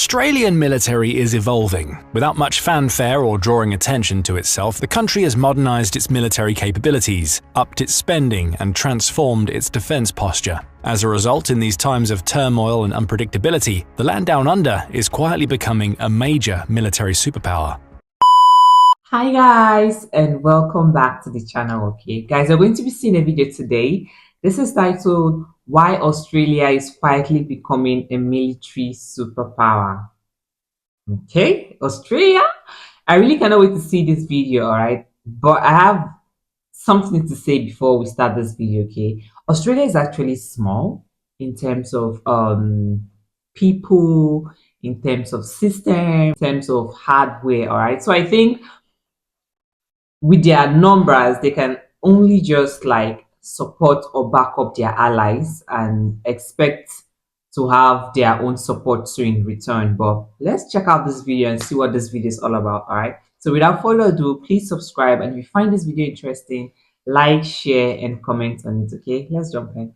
Australian military is evolving. Without much fanfare or drawing attention to itself, the country has modernised its military capabilities, upped its spending, and transformed its defence posture. As a result, in these times of turmoil and unpredictability, the land down under is quietly becoming a major military superpower. Hi guys, and welcome back to the channel. Okay guys, we're going to be seeing a video today. This is titled Why Australia is Quietly Becoming a Military Superpower. Okay, Australia, I really cannot wait to see this video. All right, but I have something to say before we start this video. Okay, Australia is actually small in terms of people, in terms of systems, in terms of hardware. All right, so I think with their numbers, they can only just like support or back up their allies and expect to have their own support too in return. But let's check out this video and see what this video is all about. All right, so without further ado, please subscribe, and if you find this video interesting, like, share, and comment on it. Okay, let's jump in.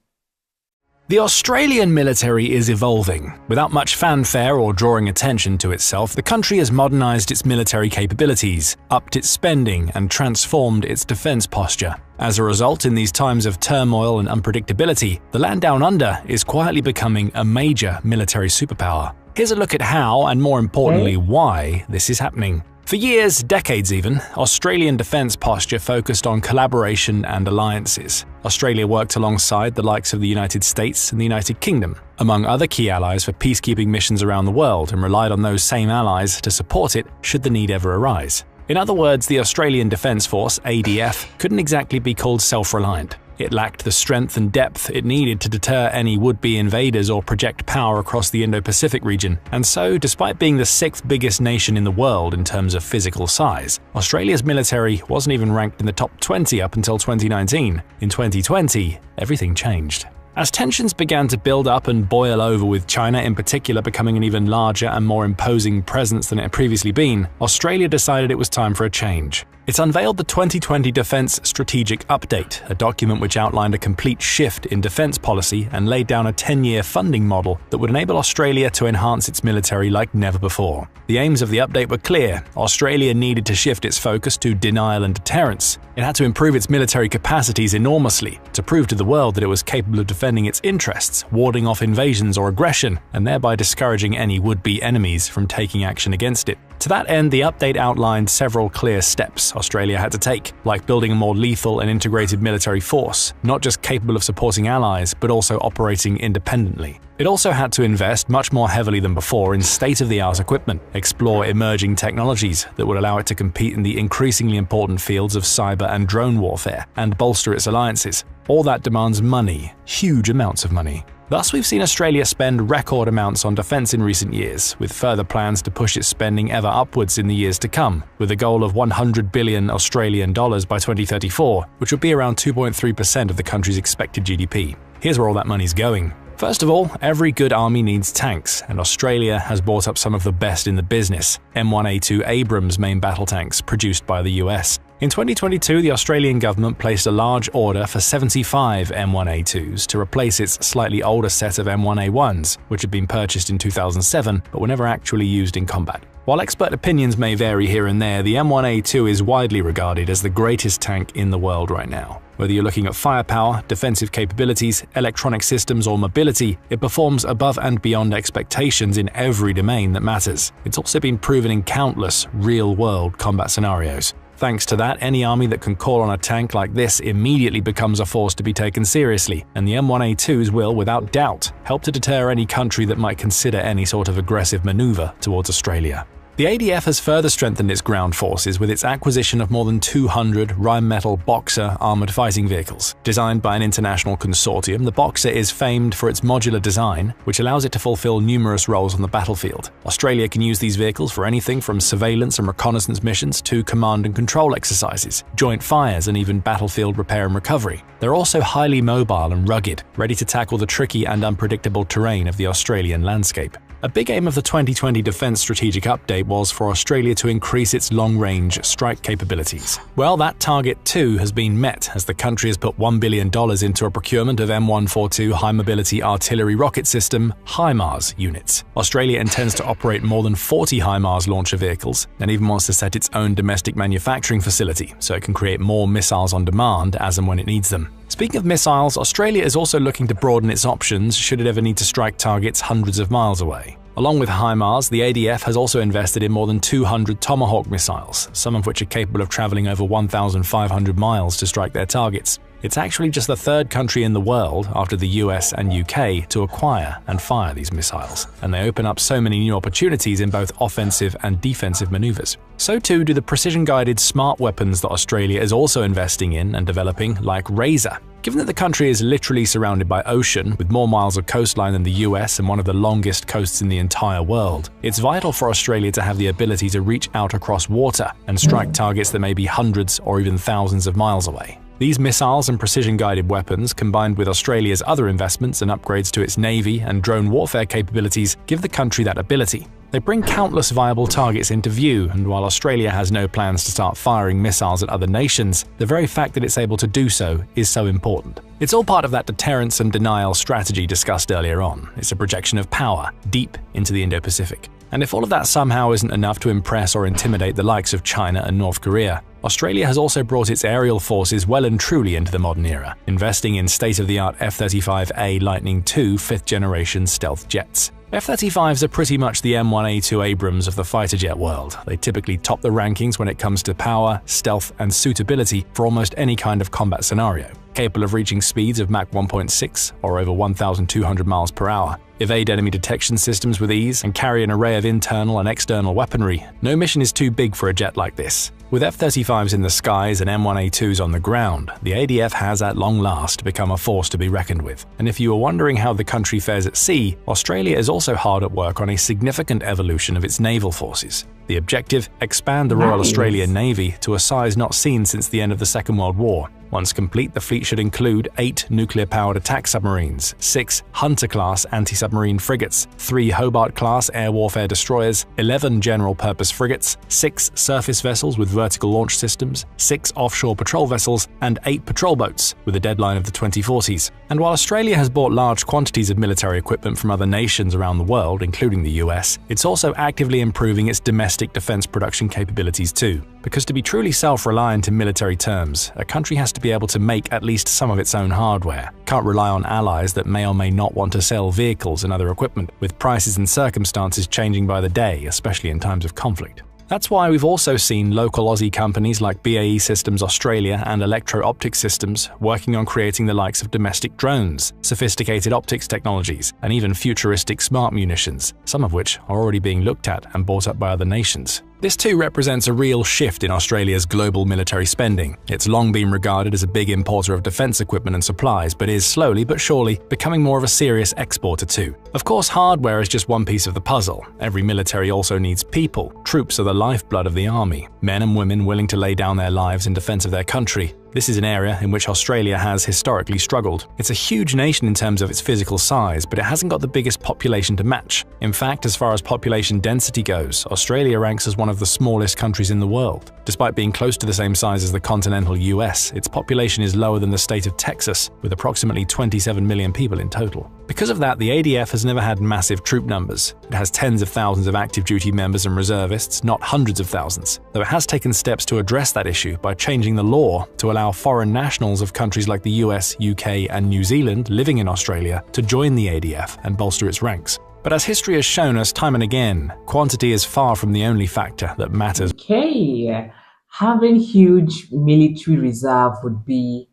The Australian military is evolving. Without much fanfare or drawing attention to itself, the country has modernised its military capabilities, upped its spending, and transformed its defence posture. As a result, in these times of turmoil and unpredictability, the land down under is quietly becoming a major military superpower. Here's a look at how, and more importantly, why this is happening. For years, decades even, Australian defence posture focused on collaboration and alliances. Australia worked alongside the likes of the United States and the United Kingdom, among other key allies for peacekeeping missions around the world, and relied on those same allies to support it should the need ever arise. In other words, the Australian Defence Force, ADF, couldn't exactly be called self-reliant. It lacked the strength and depth it needed to deter any would-be invaders or project power across the Indo-Pacific region, and so, despite being the sixth biggest nation in the world in terms of physical size, Australia's military wasn't even ranked in the top 20 up until 2019. In 2020, everything changed. As tensions began to build up and boil over, with China in particular becoming an even larger and more imposing presence than it had previously been, Australia decided it was time for a change. It unveiled the 2020 Defence Strategic Update, a document which outlined a complete shift in defence policy and laid down a 10-year funding model that would enable Australia to enhance its military like never before. The aims of the update were clear. Australia needed to shift its focus to denial and deterrence. It had to improve its military capacities enormously to prove to the world that it was capable of defending its interests, warding off invasions or aggression, and thereby discouraging any would-be enemies from taking action against it. To that end, the update outlined several clear steps Australia had to take, like building a more lethal and integrated military force, not just capable of supporting allies, but also operating independently. It also had to invest much more heavily than before in state-of-the-art equipment, explore emerging technologies that would allow it to compete in the increasingly important fields of cyber and drone warfare, and bolster its alliances. All that demands money, huge amounts of money. Thus, we've seen Australia spend record amounts on defence in recent years, with further plans to push its spending ever upwards in the years to come, with a goal of 100 billion Australian dollars by 2034, which would be around 2.3% of the country's expected GDP. Here's where all that money's going. First of all, every good army needs tanks, and Australia has brought up some of the best in the business, M1A2 Abrams main battle tanks produced by the US. In 2022, the Australian government placed a large order for 75 M1A2s to replace its slightly older set of M1A1s, which had been purchased in 2007 but were never actually used in combat. While expert opinions may vary here and there, the M1A2 is widely regarded as the greatest tank in the world right now. Whether you're looking at firepower, defensive capabilities, electronic systems, or mobility, it performs above and beyond expectations in every domain that matters. It's also been proven in countless real-world combat scenarios. Thanks to that, any army that can call on a tank like this immediately becomes a force to be taken seriously, and the M1A2s will, without doubt, help to deter any country that might consider any sort of aggressive maneuver towards Australia. The ADF has further strengthened its ground forces with its acquisition of more than 200 Rheinmetall Boxer armoured fighting vehicles. Designed by an international consortium, the Boxer is famed for its modular design, which allows it to fulfill numerous roles on the battlefield. Australia can use these vehicles for anything from surveillance and reconnaissance missions to command and control exercises, joint fires, and even battlefield repair and recovery. They're also highly mobile and rugged, ready to tackle the tricky and unpredictable terrain of the Australian landscape. A big aim of the 2020 Defence Strategic Update was for Australia to increase its long-range strike capabilities. Well, that target too has been met as the country has put $1 billion into a procurement of M142 high-mobility artillery rocket system HIMARS units. Australia intends to operate more than 40 HIMARS launcher vehicles and even wants to set its own domestic manufacturing facility so it can create more missiles on demand as and when it needs them. Speaking of missiles, Australia is also looking to broaden its options should it ever need to strike targets hundreds of miles away. Along with HIMARS, the ADF has also invested in more than 200 Tomahawk missiles, some of which are capable of traveling over 1,500 miles to strike their targets. It's actually just the third country in the world, after the US and UK, to acquire and fire these missiles, and they open up so many new opportunities in both offensive and defensive maneuvers. So too do the precision-guided smart weapons that Australia is also investing in and developing, like Razor. Given that the country is literally surrounded by ocean, with more miles of coastline than the US and one of the longest coasts in the entire world, it's vital for Australia to have the ability to reach out across water and strike targets that may be hundreds or even thousands of miles away. These missiles and precision-guided weapons, combined with Australia's other investments and upgrades to its navy and drone warfare capabilities, give the country that ability. They bring countless viable targets into view, and while Australia has no plans to start firing missiles at other nations, the very fact that it's able to do so is so important. It's all part of that deterrence and denial strategy discussed earlier on. It's a projection of power deep into the Indo-Pacific. And if all of that somehow isn't enough to impress or intimidate the likes of China and North Korea, Australia has also brought its aerial forces well and truly into the modern era, investing in state-of-the-art F-35A Lightning II 5th-generation stealth jets. F-35s are pretty much the M1A2 Abrams of the fighter jet world. They typically top the rankings when it comes to power, stealth, and suitability for almost any kind of combat scenario. Capable of reaching speeds of Mach 1.6 or over 1,200 miles per hour, evade enemy detection systems with ease, and carry an array of internal and external weaponry, no mission is too big for a jet like this. With F-35s in the skies and M1A2s on the ground, the ADF has at long last become a force to be reckoned with. And if you were wondering how the country fares at sea, Australia is also hard at work on a significant evolution of its naval forces. The objective: expand the Royal Australian Navy to a size not seen since the end of the Second World War. Once complete, the fleet should include 8 nuclear-powered attack submarines, 6 Hunter-class anti-submarine frigates, 3 Hobart-class air warfare destroyers, 11 general-purpose frigates, 6 surface vessels with vertical launch systems, 6 offshore patrol vessels, and 8 patrol boats, with a deadline of the 2040s. And while Australia has bought large quantities of military equipment from other nations around the world, including the US, it's also actively improving its domestic defense production capabilities too. Because to be truly self-reliant in military terms, a country has to be able to make at least some of its own hardware. Can't rely on allies that may or may not want to sell vehicles and other equipment, with prices and circumstances changing by the day, especially in times of conflict. That's why we've also seen local Aussie companies like BAE Systems Australia and Electro-Optic Systems working on creating the likes of domestic drones, sophisticated optics technologies, and even futuristic smart munitions, some of which are already being looked at and bought up by other nations. This too represents a real shift in Australia's global military spending. It's long been regarded as a big importer of defence equipment and supplies, but is slowly but surely becoming more of a serious exporter too. Of course, hardware is just one piece of the puzzle. Every military also needs people. Troops are the lifeblood of the army, men and women willing to lay down their lives in defence of their country. This is an area in which Australia has historically struggled. It's a huge nation in terms of its physical size, but it hasn't got the biggest population to match. In fact, as far as population density goes, Australia ranks as one of the smallest countries in the world. Despite being close to the same size as the continental US, its population is lower than the state of Texas, with approximately 27 million people in total. Because of that, the ADF has never had massive troop numbers. It has tens of thousands of active duty members and reservists, not hundreds of thousands, though it has taken steps to address that issue by changing the law to allow foreign nationals of countries like the US, UK, and New Zealand living in Australia to join the ADF and bolster its ranks. But as history has shown us time and again, quantity is far from the only factor that matters. Okay, having huge military reserve would be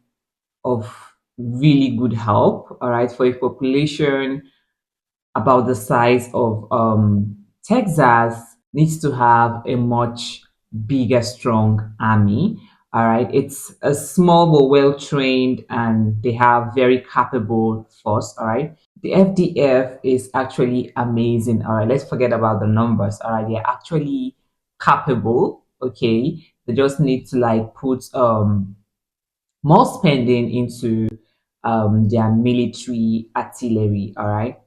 of really good help, all right, for a population about the size of Texas needs to have a much bigger, strong army. All right, it's a small but well trained, and they have very capable force. All right, the FDF is actually amazing. All right, let's forget about the numbers. All right, they're actually capable. Okay, they just need to like put more spending into their military artillery. All right.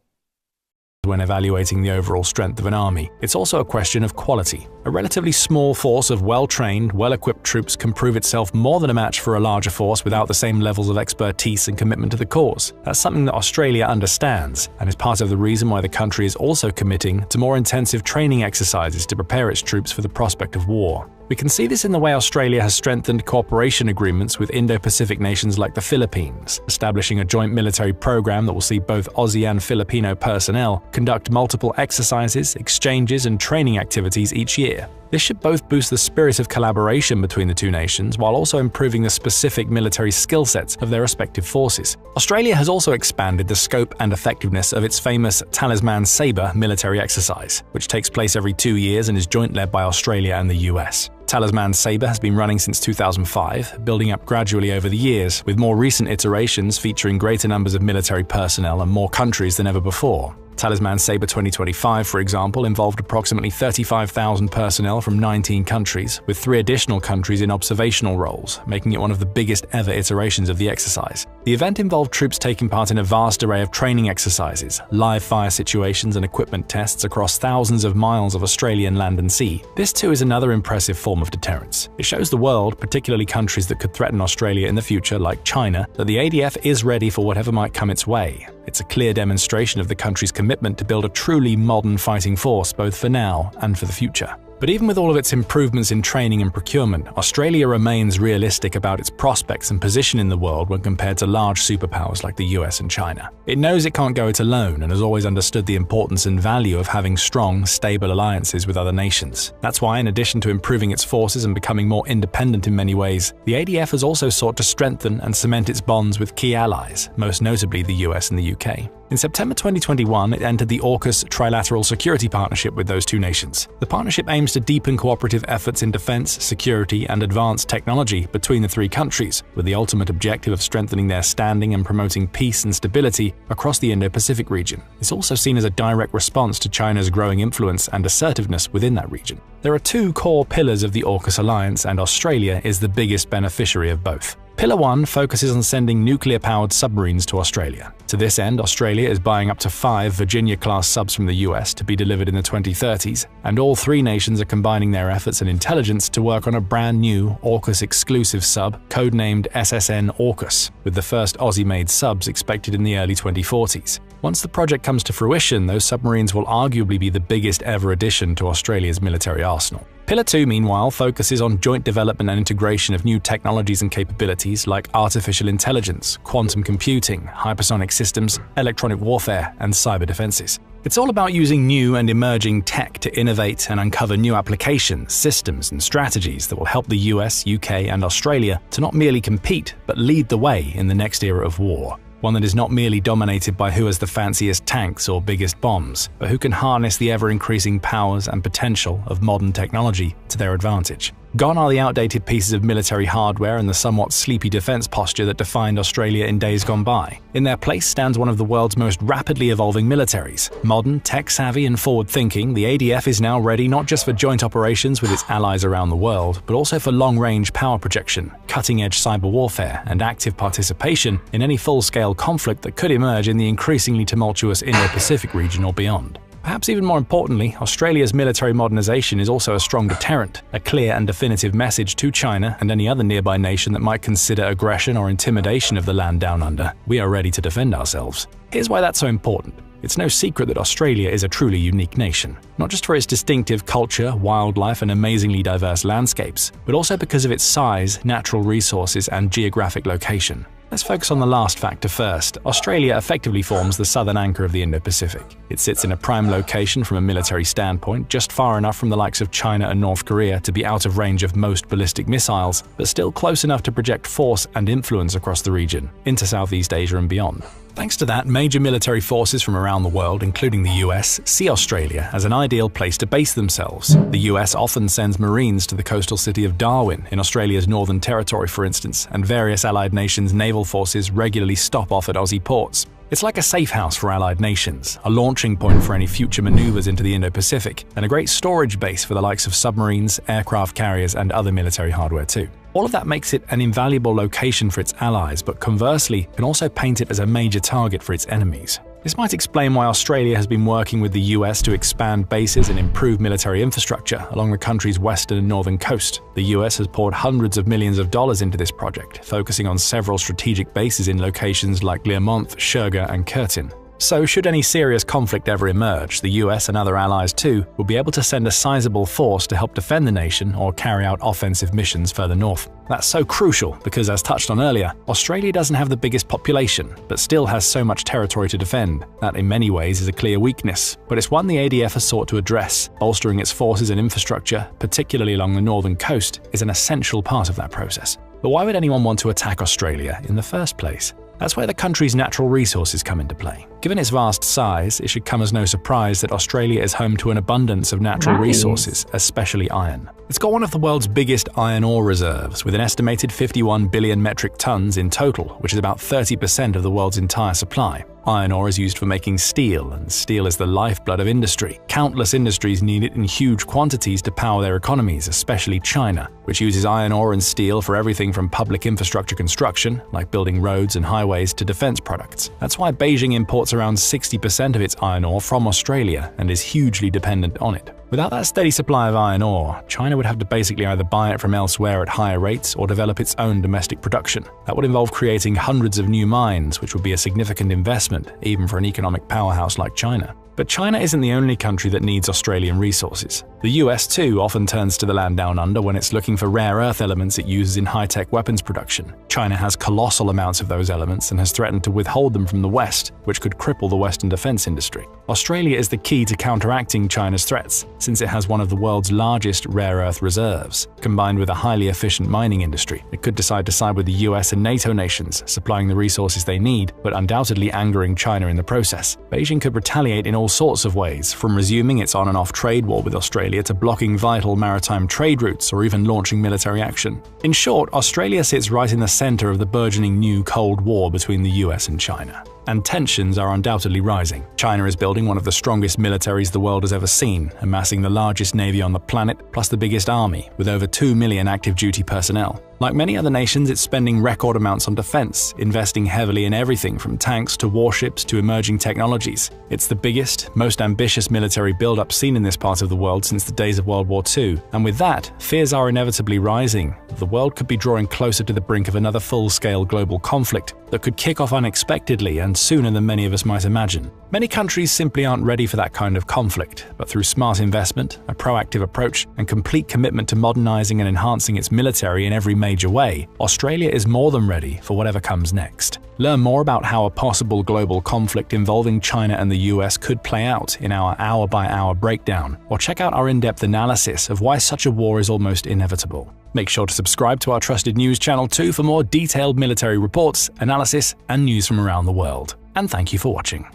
when evaluating the overall strength of an army. It's also a question of quality. A relatively small force of well-trained, well-equipped troops can prove itself more than a match for a larger force without the same levels of expertise and commitment to the cause. That's something that Australia understands, and is part of the reason why the country is also committing to more intensive training exercises to prepare its troops for the prospect of war. We can see this in the way Australia has strengthened cooperation agreements with Indo-Pacific nations like the Philippines, establishing a joint military program that will see both Aussie and Filipino personnel conduct multiple exercises, exchanges, and training activities each year. This should both boost the spirit of collaboration between the two nations while also improving the specific military skill sets of their respective forces. Australia has also expanded the scope and effectiveness of its famous Talisman Sabre military exercise, which takes place every 2 years and is joint-led by Australia and the US. Talisman Sabre has been running since 2005, building up gradually over the years, with more recent iterations featuring greater numbers of military personnel and more countries than ever before. Talisman Sabre 2025, for example, involved approximately 35,000 personnel from 19 countries, with 3 additional countries in observational roles, making it one of the biggest ever iterations of the exercise. The event involved troops taking part in a vast array of training exercises, live fire situations and equipment tests across thousands of miles of Australian land and sea. This too is another impressive form of deterrence. It shows the world, particularly countries that could threaten Australia in the future like China, that the ADF is ready for whatever might come its way. It's a clear demonstration of the country's commitment to build a truly modern fighting force both for now and for the future. But even with all of its improvements in training and procurement, Australia remains realistic about its prospects and position in the world when compared to large superpowers like the US and China. It knows it can't go it alone and has always understood the importance and value of having strong, stable alliances with other nations. That's why, in addition to improving its forces and becoming more independent in many ways, the ADF has also sought to strengthen and cement its bonds with key allies, most notably the US and the UK. In September 2021, it entered the AUKUS Trilateral Security Partnership with those two nations. The partnership aims to deepen cooperative efforts in defense, security, and advanced technology between the 3 countries, with the ultimate objective of strengthening their standing and promoting peace and stability across the Indo-Pacific region. It's also seen as a direct response to China's growing influence and assertiveness within that region. There are 2 core pillars of the AUKUS alliance, and Australia is the biggest beneficiary of both. Pillar 1 focuses on sending nuclear-powered submarines to Australia. To this end, Australia is buying up to 5 Virginia-class subs from the US to be delivered in the 2030s, and all 3 nations are combining their efforts and intelligence to work on a brand new AUKUS-exclusive sub, codenamed SSN-AUKUS, with the first Aussie-made subs expected in the early 2040s. Once the project comes to fruition, those submarines will arguably be the biggest ever addition to Australia's military arsenal. Pillar 2, meanwhile, focuses on joint development and integration of new technologies and capabilities like artificial intelligence, quantum computing, hypersonic systems, electronic warfare, and cyber defenses. It's all about using new and emerging tech to innovate and uncover new applications, systems, and strategies that will help the US, UK, and Australia to not merely compete, but lead the way in the next era of war. One that is not merely dominated by who has the fanciest tanks or biggest bombs, but who can harness the ever-increasing powers and potential of modern technology to their advantage. Gone are the outdated pieces of military hardware and the somewhat sleepy defense posture that defined Australia in days gone by. In their place stands one of the world's most rapidly evolving militaries. Modern, tech-savvy, and forward-thinking, the ADF is now ready not just for joint operations with its allies around the world, but also for long-range power projection, cutting-edge cyber warfare, and active participation in any full-scale conflict that could emerge in the increasingly tumultuous Indo-Pacific region or beyond. Perhaps even more importantly, Australia's military modernization is also a strong deterrent, a clear and definitive message to China and any other nearby nation that might consider aggression or intimidation of the land down under. We are ready to defend ourselves. Here's why that's so important. It's no secret that Australia is a truly unique nation, not just for its distinctive culture, wildlife, and amazingly diverse landscapes, but also because of its size, natural resources, and geographic location. Let's focus on the last factor first. Australia effectively forms the southern anchor of the Indo-Pacific. It sits in a prime location from a military standpoint, just far enough from the likes of China and North Korea to be out of range of most ballistic missiles, but still close enough to project force and influence across the region, into Southeast Asia and beyond. Thanks to that, major military forces from around the world, including the US, see Australia as an ideal place to base themselves. The US often sends Marines to the coastal city of Darwin, in Australia's Northern Territory for instance, and various allied nations' naval forces regularly stop off at Aussie ports. It's like a safe house for allied nations, a launching point for any future maneuvers into the Indo-Pacific, and a great storage base for the likes of submarines, aircraft carriers, and other military hardware too. All of that makes it an invaluable location for its allies, but conversely can also paint it as a major target for its enemies. This might explain why Australia has been working with the US to expand bases and improve military infrastructure along the country's western and northern coast. The US has poured hundreds of millions of dollars into this project, focusing on several strategic bases in locations like Learmonth, Sherga, and Curtin. So, should any serious conflict ever emerge, the US and other allies too will be able to send a sizable force to help defend the nation or carry out offensive missions further north. That's so crucial because, as touched on earlier, Australia doesn't have the biggest population, but still has so much territory to defend. That in many ways is a clear weakness, but it's one the ADF has sought to address. Bolstering its forces and infrastructure, particularly along the northern coast, is an essential part of that process. But why would anyone want to attack Australia in the first place? That's where the country's natural resources come into play. Given its vast size, it should come as no surprise that Australia is home to an abundance of natural resources, especially iron. It's got one of the world's biggest iron ore reserves, with an estimated 51 billion metric tons in total, which is about 30% of the world's entire supply. Iron ore is used for making steel, and steel is the lifeblood of industry. Countless industries need it in huge quantities to power their economies, especially China, which uses iron ore and steel for everything from public infrastructure construction, like building roads and highways, to defense products. That's why Beijing imports around 60% of its iron ore from Australia and is hugely dependent on it. Without that steady supply of iron ore, China would have to basically either buy it from elsewhere at higher rates or develop its own domestic production. That would involve creating hundreds of new mines, which would be a significant investment, even for an economic powerhouse like China. But China isn't the only country that needs Australian resources. The US too often turns to the land down under when it's looking for rare earth elements it uses in high-tech weapons production. China has colossal amounts of those elements and has threatened to withhold them from the West, which could cripple the Western defense industry. Australia is the key to counteracting China's threats, since it has one of the world's largest rare earth reserves. Combined with a highly efficient mining industry, it could decide to side with the US and NATO nations, supplying the resources they need, but undoubtedly angering China in the process. Beijing could retaliate in all sorts of ways, from resuming its on and off trade war with Australia to blocking vital maritime trade routes or even launching military action. In short, Australia sits right in the center of the burgeoning new Cold War between the US and China. And tensions are undoubtedly rising. China is building one of the strongest militaries the world has ever seen, amassing the largest navy on the planet, plus the biggest army, with over 2 million active duty personnel. Like many other nations, it's spending record amounts on defense, investing heavily in everything from tanks to warships to emerging technologies. It's the biggest, most ambitious military build-up seen in this part of the world since the days of World War II. And with that, fears are inevitably rising. The world could be drawing closer to the brink of another full-scale global conflict that could kick off unexpectedly and sooner than many of us might imagine. Many countries simply aren't ready for that kind of conflict, but through smart investment, a proactive approach, and complete commitment to modernizing and enhancing its military in every major way, Australia is more than ready for whatever comes next. Learn more about how a possible global conflict involving China and the US could play out in our hour-by-hour breakdown, or check out our in-depth analysis of why such a war is almost inevitable. Make sure to subscribe to our trusted news channel too for more detailed military reports, analysis, and news from around the world. And thank you for watching.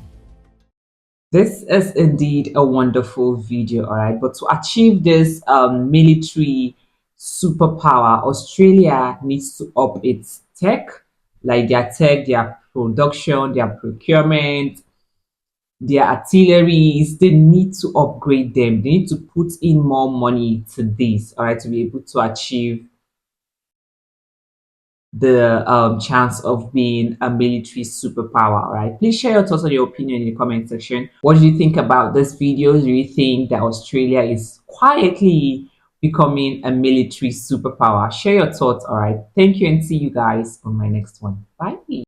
This is indeed a wonderful video, all right? But to achieve this military superpower, Australia needs to up its tech, like their production, their procurement, their artilleries. They need to upgrade them. They need to put in more money to this, all right, to be able to achieve the chance of being a military superpower. All right, please share your thoughts and your opinion in the comment section. What do you think about this video? Do you think that Australia is quietly becoming a military superpower? Share your thoughts. All right, thank you, and see you guys on my next one. Bye.